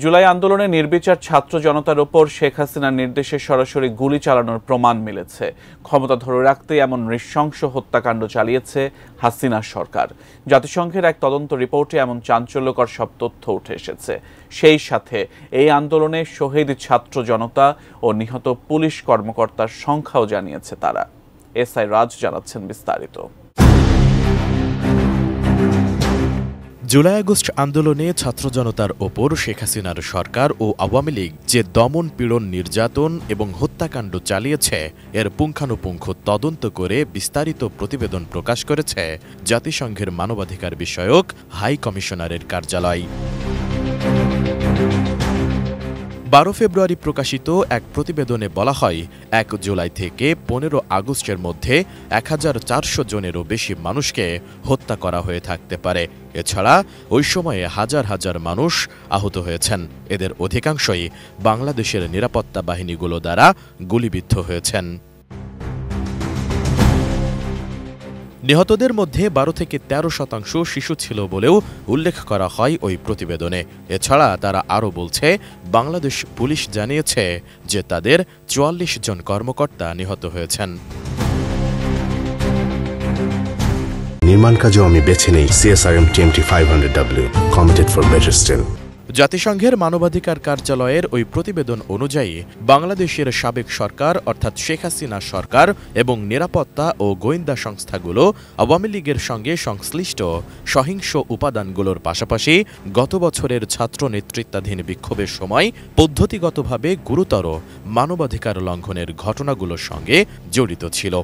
জুলাই আন্দোলনে নির্বিচার ছাত্র জনতার ওপর শেখ হাসিনার নির্দেশে সরাসরি গুলি চালানোর প্রমাণ মিলেছে। ক্ষমতা ধরে রাখতে এমন নৃশংস হত্যাকাণ্ড চালিয়েছে হাসিনার সরকার। জাতিসংঘের এক তদন্ত রিপোর্টে এমন চাঞ্চল্যকর সব তথ্য উঠে এসেছে। সেই সাথে এই আন্দোলনে শহীদ ছাত্র জনতা ও নিহত পুলিশ কর্মকর্তার সংখ্যাও জানিয়েছে তারা। এসআই রাজ জানাচ্ছেন বিস্তারিত। জুলাই আগস্ট আন্দোলনে ছাত্র জনতার ওপর শেখ হাসিনার সরকার ও আওয়ামী লীগ যে দমন পীড়ন, নির্যাতন এবং হত্যাকাণ্ড চালিয়েছে এর পুঙ্খানুপুঙ্খ তদন্ত করে বিস্তারিত প্রতিবেদন প্রকাশ করেছে জাতিসংঘের মানবাধিকার বিষয়ক হাই কমিশনারের কার্যালয়। 12 ফেব্রুয়ারি প্রকাশিত এক প্রতিবেদনে বলা হয়, 1 জুলাই থেকে 15 আগস্টের মধ্যে 1400 জনেরও বেশি মানুষকে হত্যা করা হয়ে থাকতে পারে। এছাড়া ওই সময়ে হাজার হাজার মানুষ আহত হয়েছেন। এদের অধিকাংশই বাংলাদেশের নিরাপত্তা বাহিনীগুলো দ্বারা গুলিবিদ্ধ হয়েছেন। নিহতদের মধ্যে 12 থেকে 13% শিশু ছিল বলেও উল্লেখ করা হয় ওই প্রতিবেদনে। এছাড়া তারা আরও বলছে, বাংলাদেশ পুলিশ জানিয়েছে যে তাদের 44 জন কর্মকর্তা নিহত হয়েছেন। নির্মাণ কাজেও আমি বেছে নেই CSRM TMT 500W, committed for better still। জাতিসংঘের মানবাধিকার কার্যালয়ের ওই প্রতিবেদন অনুযায়ী বাংলাদেশের সাবেক সরকার অর্থাৎ শেখ হাসিনা সরকার এবং নিরাপত্তা ও গোয়েন্দা সংস্থাগুলো আওয়ামী লীগের সঙ্গে সংশ্লিষ্ট সহিংস উপাদানগুলোর পাশাপাশি গত বছরের ছাত্র নেতৃত্বাধীন বিক্ষোভের সময় পদ্ধতিগতভাবে গুরুতর মানবাধিকার লঙ্ঘনের ঘটনাগুলোর সঙ্গে জড়িত ছিল।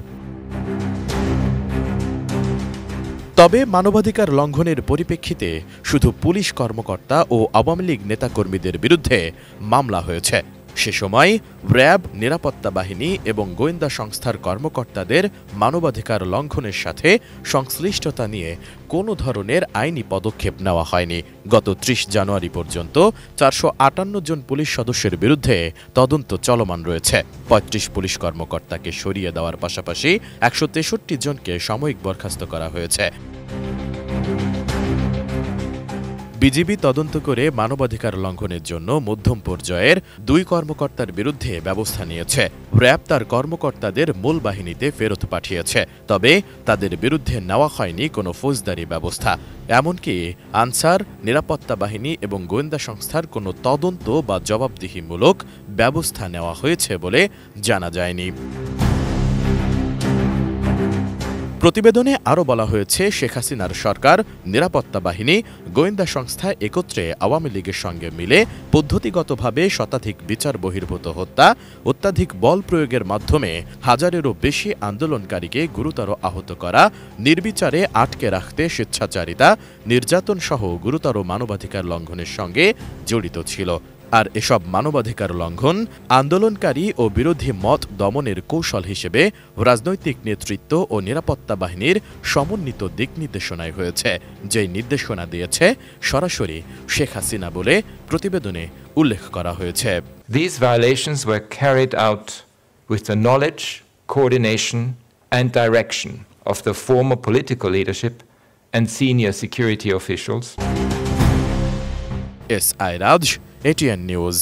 তবে মানবাধিকার লঙ্ঘনের পরিপ্রেক্ষিতে শুধু পুলিশ কর্মকর্তা ও আওয়ামী লীগ নেতাকর্মীদের বিরুদ্ধে মামলা হয়েছে। সে সময় র্যাব, নিরাপত্তা বাহিনী এবং গোয়েন্দা সংস্থার কর্মকর্তাদের মানবাধিকার লঙ্ঘনের সাথে সংশ্লিষ্টতা নিয়ে কোনো ধরনের আইনি পদক্ষেপ নেওয়া হয়নি। গত 30 জানুয়ারি পর্যন্ত 458 জন পুলিশ সদস্যের বিরুদ্ধে তদন্ত চলমান রয়েছে। 35 পুলিশ কর্মকর্তাকে সরিয়ে দেওয়ার পাশাপাশি 163 জনকে সাময়িক বরখাস্ত করা হয়েছে। বিজিবি তদন্ত করে মানবাধিকার লঙ্ঘনের জন্য মধ্যম পর্যায়ের 2 কর্মকর্তার বিরুদ্ধে ব্যবস্থা নিয়েছে। র্যাব তার কর্মকর্তাদের মূল বাহিনীতে ফেরত পাঠিয়েছে, তবে তাদের বিরুদ্ধে নেওয়া হয়নি কোনো ফৌজদারি ব্যবস্থা। এমনকি আনসার, নিরাপত্তা বাহিনী এবং গোয়েন্দা সংস্থার কোনো তদন্ত বা জবাবদিহিমূলক ব্যবস্থা নেওয়া হয়েছে বলে জানা যায়নি। প্রতিবেদনে আরও বলা হয়েছে, শেখ হাসিনার সরকার, নিরাপত্তা বাহিনী, গোয়েন্দা সংস্থা একত্রে আওয়ামী লীগের সঙ্গে মিলে পদ্ধতিগতভাবে শতাধিক বিচার বহির্ভূত হত্যা, অত্যাধিক বল প্রয়োগের মাধ্যমে হাজারেরও বেশি আন্দোলনকারীকে গুরুতর আহত করা, নির্বিচারে আটকে রাখতে স্বেচ্ছাচারিতা, নির্যাতন সহ গুরুতর মানবাধিকার লঙ্ঘনের সঙ্গে জড়িত ছিল। আর এসব মানবাধিকার লঙ্ঘন আন্দোলনকারী ও বিরোধী মত দমনের কৌশল হিসেবে রাজনৈতিক নেতৃত্ব ও নিরাপত্তা বাহিনীর সমন্বিত দিক নির্দেশনায় হয়েছে, যেই নির্দেশনা দিয়েছে সরাসরি শেখ হাসিনা বলে প্রতিবেদনে উল্লেখ করা হয়েছে। These violations were carried out with the knowledge, coordination and direction of the former political leadership and senior security officials. SI Raj, ATN news.